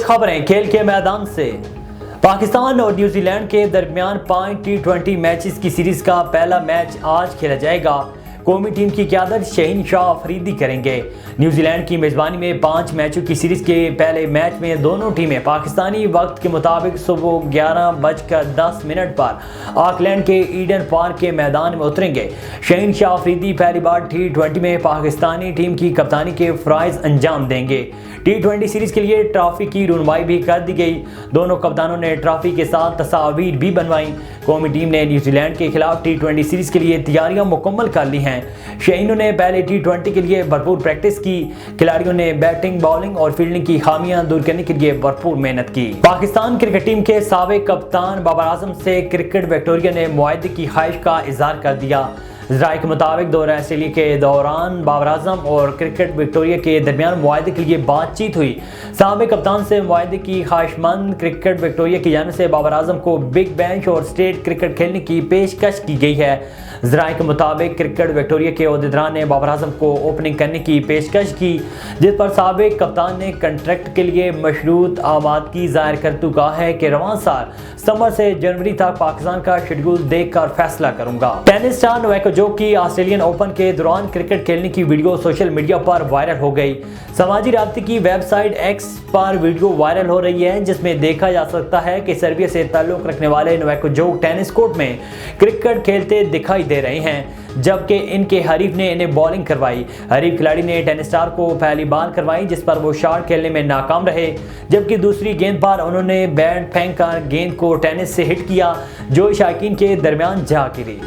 खबरें खेल के मैदान से। पाकिस्तान और न्यूजी लैंड के दरमियान 5 T20 मैचेस की सीरीज का पहला मैच आज खेला जाएगा। कौमी टीम की क़यादत शहीन शाह अफरीदी करेंगे। न्यूजी लैंड की मेज़बानी में 5 मैचों की सीरीज के पहले मैच में दोनों टीमें पाकिस्तानी वक्त के मुताबिक सुबह 11:10 पर ऑकलैंड के ईडन पार्क के मैदान में उतरेंगे। शहीन शाह अफरीदी पहली बार T20 में पाकिस्तानी टीम की कप्तानी के फ़राइज़ अंजाम देंगे। T20 सीरीज के लिए ट्रॉफी की रुनमाई भी कर दी गई। दोनों कप्तानों ने ट्रॉफी के साथ तस्वीर भी बनवाई। कौमी टीम ने न्यूजीलैंड के खिलाफ T20 सीरीज के लिए तैयारियां मुकम्मल कर ली हैं। शहीनों ने पहले T20 के लिए भरपूर प्रैक्टिस की। खिलाड़ियों ने बैटिंग, बॉलिंग और फील्डिंग की खामियां दूर करने के लिए भरपूर मेहनत की। पाकिस्तान क्रिकेट टीम के साबिक कप्तान बाबर आजम से क्रिकेट विक्टोरिया ने मुआहदे की ख्वाहिश का इजहार कर दिया। ज़राए के मुताबिक दौरा ऑस्ट्रेलिया के दौरान बाबर आजम और क्रिकेट विक्टोरिया के दरमियान मुआहदे के लिए बातचीत हुई। साबिक कप्तान से मुआहदे की ख्वाहिशमंद क्रिकेट विक्टोरिया की जानिब से बाबर आजम को बिग बैंच और स्टेट क्रिकेट खेलने की पेशकश की गई है। ज़राए के मुताबिक क्रिकेट विक्टोरिया के ओहदेदार ने बाबर आजम को ओपनिंग करने की पेशकश की, जिस पर साबिक कप्तान ने कंट्रैक्ट के लिए मशरूत आमादगी ज़ाहिर करते कहा है कि रवां साल सितंबर से जनवरी तक पाकिस्तान का शेड्यूल देखकर फैसला करूंगा। टेनिस स्टार नोवाक जोकोविच की ऑस्ट्रेलियन ओपन के दौरान क्रिकेट खेलने की वीडियो सोशल मीडिया पर वायरल हो गई। समाजी राब्ते की वेबसाइट एक्स पर वीडियो वायरल हो रही है, जिसमें देखा जा सकता है कि सर्बिया से ताल्लुक रखने वाले नोवाक जोकोविच टेनिस कोर्ट में क्रिकेट खेलते दिखाई दे रहे हैं, जबकि इनके हरीफ ने इन्हें बॉलिंग करवाई। हरीफ खिलाड़ी ने टेनिस स्टार को पहली बार करवाई, जिस पर वो शॉट खेलने में नाकाम रहे, जबकि दूसरी गेंद पर उन्होंने बैट फेंक कर गेंद को टेनिस से हिट किया, जो शायकीन के दरमियान जा गिरी।